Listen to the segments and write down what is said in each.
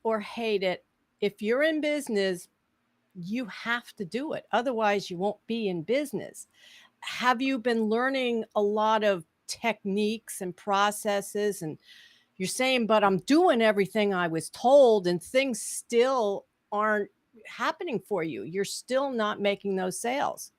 or hate it, if you're in business, you have to do it. Otherwise, you won't be in business. Have you been learning a lot of techniques and processes? And you're saying, but I'm doing everything I was told, and things still aren't happening for you. You're still not making those sales.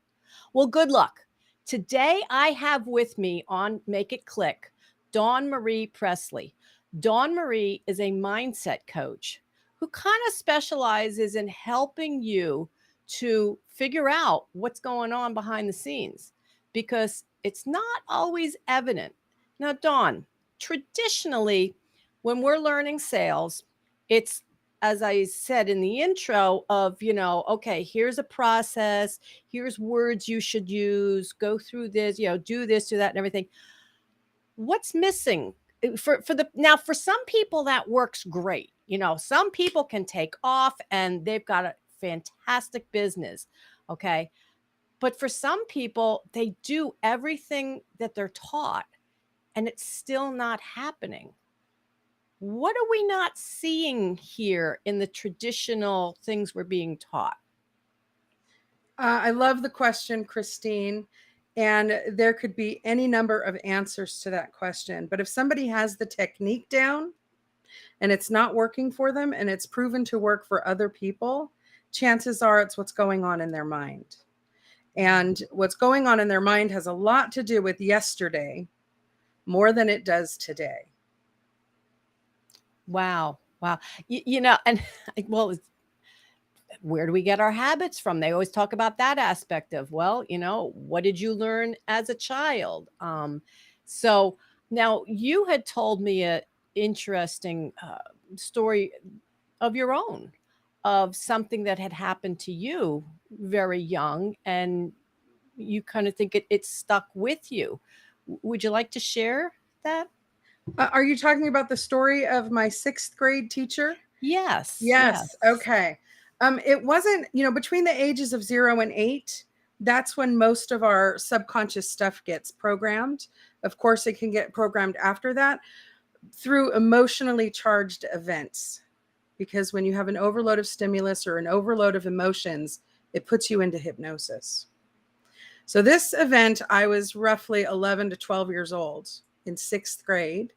Well, good luck. Today, I have with me on Make It Click, Dawnmarie Presley. Dawnmarie is a mindset coach who kind of specializes in helping you to figure out what's going on behind the scenes because it's not always evident. Now, Dawn, traditionally, when we're learning sales, it's as I said in the intro of, okay, here's a process, here's words you should use, go through this, do this, do that, and everything. What's missing? For some people that works great. Some people can take off and they've got a fantastic business. Okay. But for some people, they do everything that they're taught and it's still not happening. What are we not seeing here in the traditional things we're being taught? I love the question, Christine. And there could be any number of answers to that question. But if somebody has the technique down and it's not working for them and it's proven to work for other people, chances are it's what's going on in their mind. And what's going on in their mind has a lot to do with yesterday more than it does today. Wow. Wow. And well, where do we get our habits from? They always talk about that aspect of, well, what did you learn as a child? So now you had told me a interesting story of your own, of something that had happened to you very young, and you kind of think it stuck with you. Would you like to share that? Are you talking about the story of my sixth grade teacher? Yes, Yes. yes. Okay. It wasn't, between the ages of 0 and 8, that's when most of our subconscious stuff gets programmed. Of course, it can get programmed after that through emotionally charged events. Because when you have an overload of stimulus or an overload of emotions, it puts you into hypnosis. So this event, I was roughly 11 to 12 years old in sixth grade,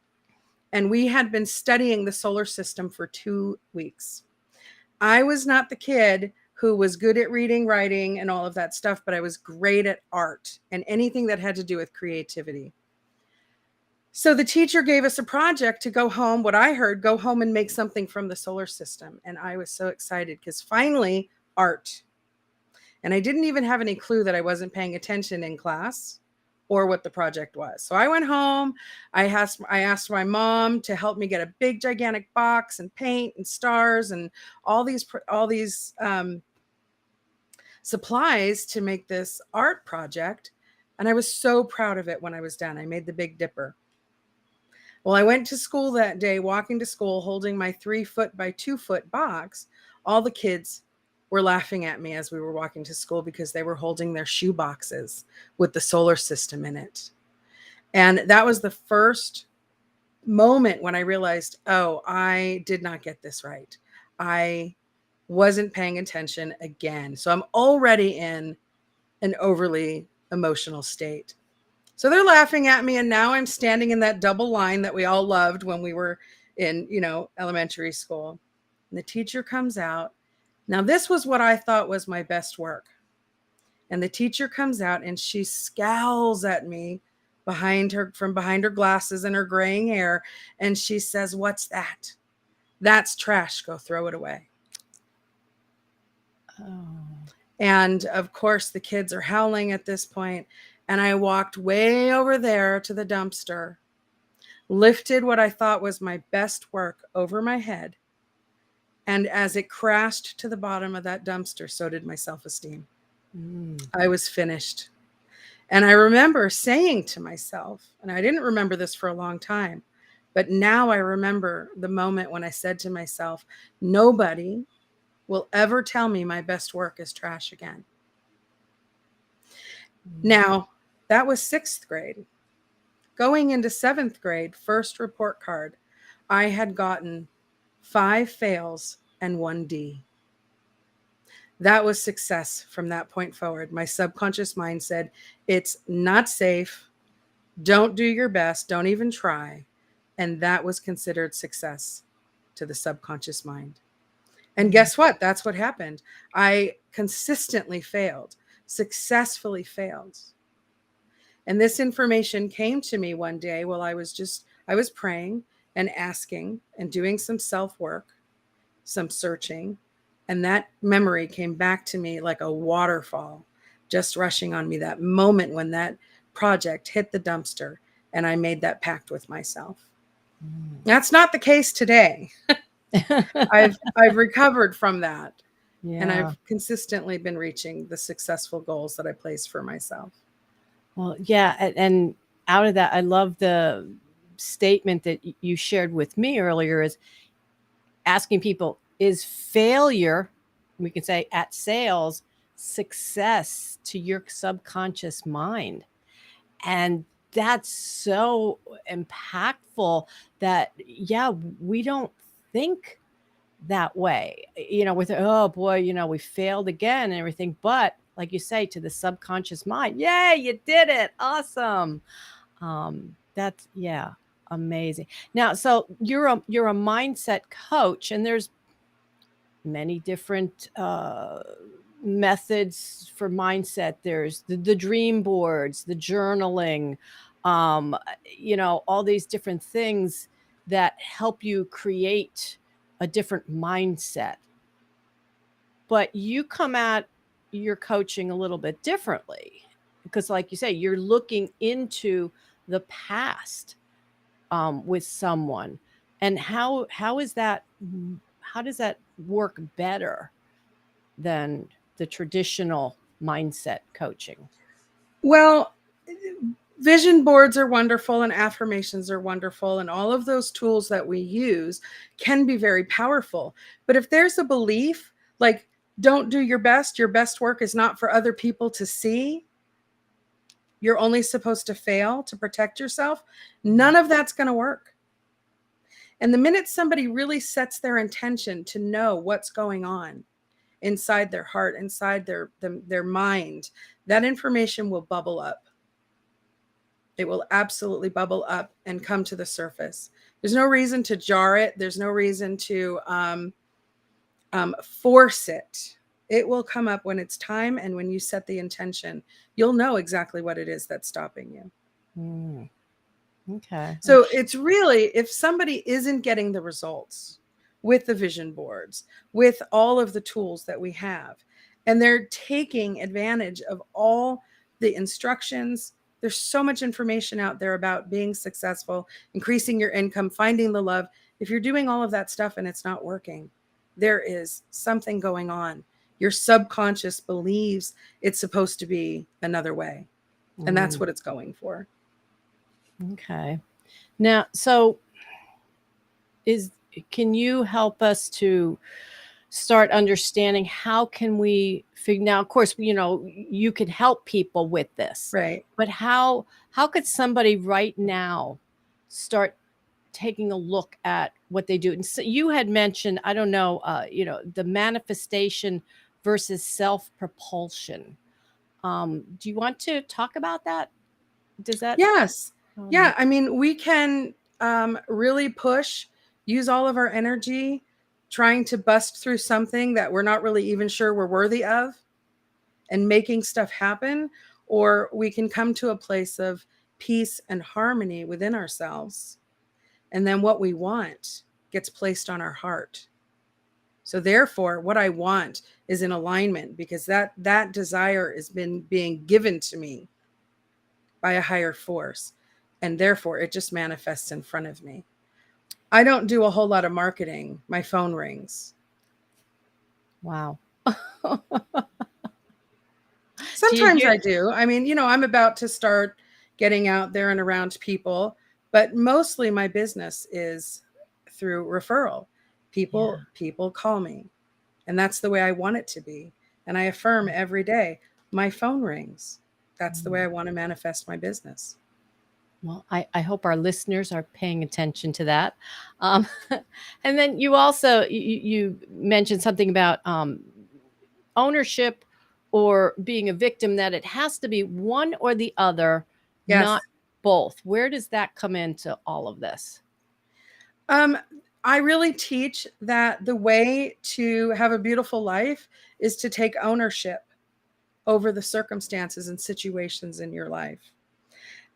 and we had been studying the solar system for 2 weeks. I was not the kid who was good at reading, writing, and all of that stuff, but I was great at art and anything that had to do with creativity. So the teacher gave us a project to go home. What I heard, go home and make something from the solar system. And I was so excited because finally, art. And I didn't even have any clue that I wasn't paying attention in class or what the project was. So I went home. I asked my mom to help me get a big gigantic box and paint and stars and all these supplies to make this art project. And I was so proud of it when I was done. I made the Big Dipper. Well, I went to school that day, walking to school, holding my 3 foot by 2 foot box. All the kids were laughing at me as we were walking to school because they were holding their shoe boxes with the solar system in it. And that was the first moment when I realized, oh, I did not get this right. I wasn't paying attention again. So I'm already in an overly emotional state. So they're laughing at me. And now I'm standing in that double line that we all loved when we were in, elementary school. And the teacher comes out. Now, this was what I thought was my best work. And the teacher comes out and she scowls at me from behind her glasses and her graying hair. And she says, "What's that? That's trash. Go throw it away." Oh. And of course, the kids are howling at this point. And I walked way over there to the dumpster, lifted what I thought was my best work over my head. And as it crashed to the bottom of that dumpster, so did my self-esteem. I was finished. And I remember saying to myself, and I didn't remember this for a long time, but now I remember the moment when I said to myself, nobody will ever tell me my best work is trash again. Now, that was sixth grade. Going into seventh grade, first report card, I had gotten 5 fails and 1 D. That was success from that point forward. My subconscious mind said, it's not safe. Don't do your best. Don't even try. And that was considered success to the subconscious mind. And Mm. guess what? That's what happened. I consistently failed, successfully failed. And this information came to me one day while I was praying and asking and doing some self work, some searching. And that memory came back to me like a waterfall, just rushing on me, that moment when that project hit the dumpster and I made that pact with myself. That's not the case today. I've recovered from that, and Yeah. I've consistently been reaching the successful goals that I placed for myself. Well, yeah, and out of that, I love the statement that you shared with me earlier is asking people, is failure, we can say at sales, success to your subconscious mind? And that's so impactful that, yeah, we don't think that way, with, oh boy, we failed again and everything. But like you say, to the subconscious mind, yay, you did it. Awesome. That's, yeah, amazing. Now, so you're a mindset coach, and there's many different methods for mindset. There's the dream boards, the journaling, um, all these different things that help you create a different mindset. But you come at your coaching a little bit differently because, like you say, you're looking into the past with someone. And how is that? How does that work better than the traditional mindset coaching? Well, vision boards are wonderful and affirmations are wonderful, and all of those tools that we use can be very powerful. But if there's a belief like, don't do your best work is not for other people to see, you're only supposed to fail to protect yourself, none of that's going to work. And the minute somebody really sets their intention to know what's going on inside their heart, inside their mind, that information will bubble up. It will absolutely bubble up and come to the surface. There's no reason to jar it. There's no reason to force it. It will come up when it's time, and when you set the intention, you'll know exactly what it is that's stopping you. Mm, okay. So it's really, if somebody isn't getting the results with the vision boards, with all of the tools that we have, and they're taking advantage of all the instructions, there's so much information out there about being successful, increasing your income, finding the love. If you're doing all of that stuff and it's not working, there is something going on. Your subconscious believes it's supposed to be another way, and that's what it's going for. Okay. Now, so is can you help us to start understanding how can we figure, now of course you can help people with this, Right. but how could somebody right now start taking a look at what they do? And so you had mentioned, I don't know, the manifestation versus self propulsion. Do you want to talk about that? Does that Yes. um, Yeah. I mean, we can really push, use all of our energy trying to bust through something that we're not really even sure we're worthy of and making stuff happen. Or we can come to a place of peace and harmony within ourselves. And then what we want gets placed on our heart. So therefore, what I want is in alignment, because that desire has been being given to me by a higher force. And therefore, it just manifests in front of me. I don't do a whole lot of marketing. My phone rings. wow. Do you Sometimes do? I do. I mean, I'm about to start getting out there and around people, but mostly my business is through referral. Yeah. People call me, and that's the way I want it to be. And I affirm every day, my phone rings. That's the way I want to manifest my business. Well, I hope our listeners are paying attention to that. Um, and then you also you mentioned something about ownership or being a victim, that it has to be one or the other, not Yes. both. Where does that come into all of this? Um, I really teach that the way to have a beautiful life is to take ownership over the circumstances and situations in your life.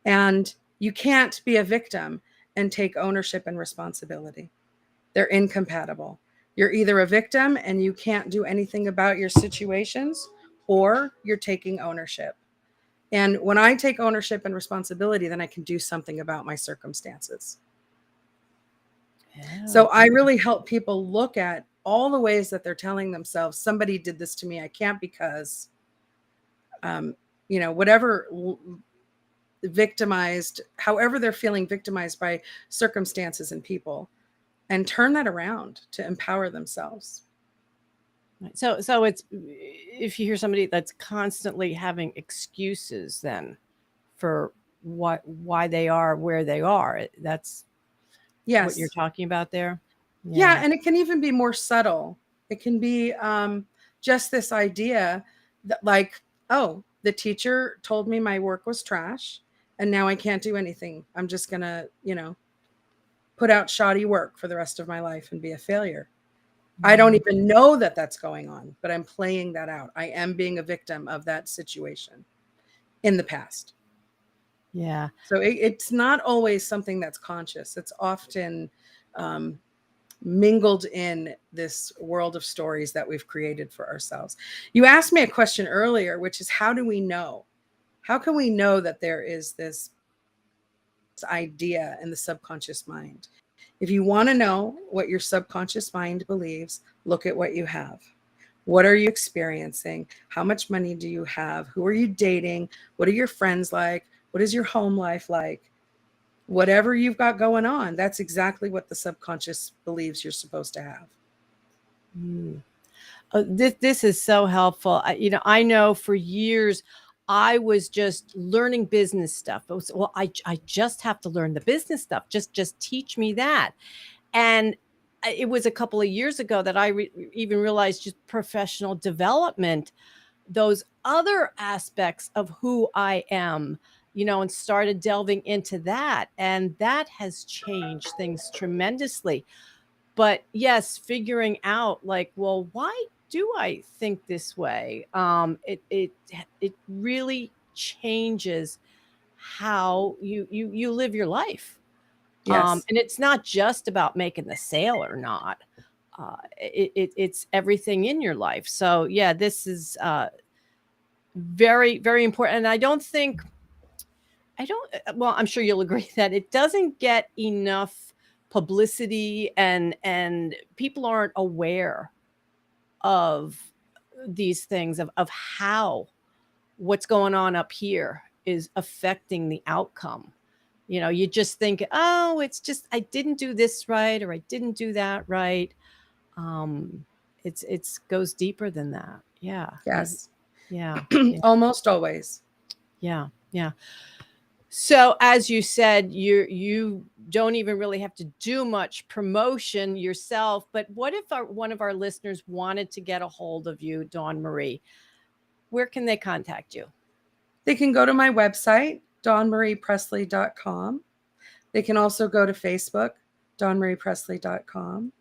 And you can't be a victim and take ownership and responsibility. They're incompatible. You're either a victim and you can't do anything about your situations, or you're taking ownership. And when I take ownership and responsibility, then I can do something about my circumstances. So Oh, I really help people look at all the ways that they're telling themselves, somebody did this to me, I can't, because, um, whatever victimized, however they're feeling victimized by circumstances and people, and turn that around to empower themselves. right. So it's, if you hear somebody that's constantly having excuses then for why they are where they are, that's what you're Yes. talking about there. Yeah. Yeah. And it can even be more subtle. It can be just this idea that, like, oh, the teacher told me my work was trash and now I can't do anything. I'm just going to, put out shoddy work for the rest of my life and be a failure. I don't Mm, even know that that's going on, but I'm playing that out. I am being a victim of that situation in the past. yeah. So it's not always something that's conscious. It's often um, mingled in this world of stories that we've created for ourselves. You asked me a question earlier, which is, how do we know? How can we know that there is this idea in the subconscious mind? If you want to know what your subconscious mind believes, look at what you have. What are you experiencing? How much money do you have? Who are you dating? What are your friends like? What is your home life like? Whatever you've got going on, that's exactly what the subconscious believes you're supposed to have. Mm. This is so helpful. I know for years I was just learning business stuff. It was, well, I just have to learn the business stuff. Just teach me that. And it was a couple of years ago that I even realized just professional development, those other aspects of who I am, and started delving into that. And that has changed things tremendously. But yes, figuring out, like, well, why do I think this way? It really changes how you live your life. Yes. And it's not just about making the sale or not. It's everything in your life. So yeah, this is very, very important. And I don't, well, I'm sure you'll agree that it doesn't get enough publicity, and people aren't aware of these things, of how what's going on up here is affecting the outcome. You just think, oh, it's just I didn't do this right, or I didn't do that right. Um, it's goes deeper than that. Yeah. Yes. Yeah. Yeah. Almost always. Yeah. Yeah. So as you said, you don't even really have to do much promotion yourself. But what if one of our listeners wanted to get a hold of you, Dawnmarie? Where can they contact you? They can go to my website, dawnmariepresley.com. They can also go to Facebook, dawnmariepresley.com.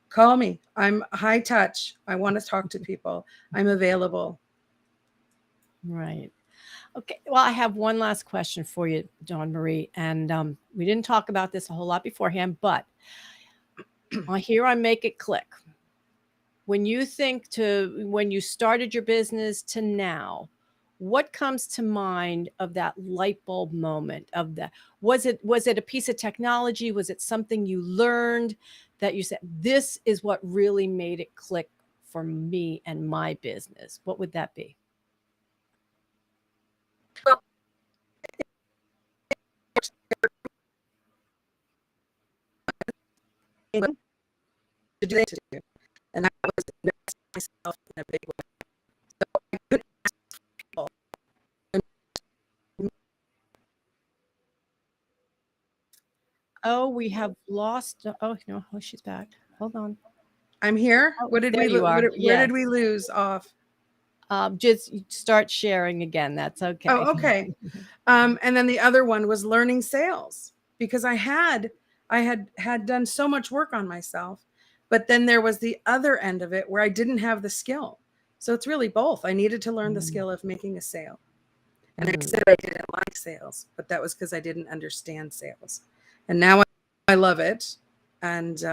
Call me. I'm high touch. I want to talk to people. I'm available. Right. Okay. Well, I have one last question for you, Dawnmarie, and we didn't talk about this a whole lot beforehand, but here on Make It Click. When you think to when you started your business to now, what comes to mind of that light bulb moment of that? Was it a piece of technology? Was it something you learned that you said, this is what really made it click for me and my business? What would that be? To do, and that was to invest myself in a big way. So I couldn't ask people. we have lost. Oh no, oh, she's back. Hold on. I'm here. Oh, there you What are. where Yes. did we lose off? Just start sharing again. That's okay. Oh, okay. And then the other one was learning sales, because I had done so much work on myself, but then there was the other end of it where I didn't have the skill. So it's really both. I needed to learn the Mm, skill of making a sale. And I mhm. said I didn't like sales, but that was because I didn't understand sales. And now I love it. And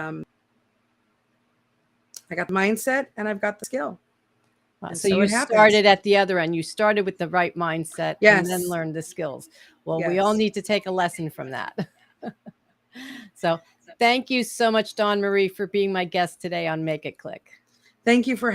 I got the mindset and I've got the skill. And So so you it happens. started at the other end. You started with the right mindset and then Yes. learned the skills. Well, we all Yes. need to take a lesson from that. So thank you so much, Dawn Marie, for being my guest today on Make It Click. Thank you for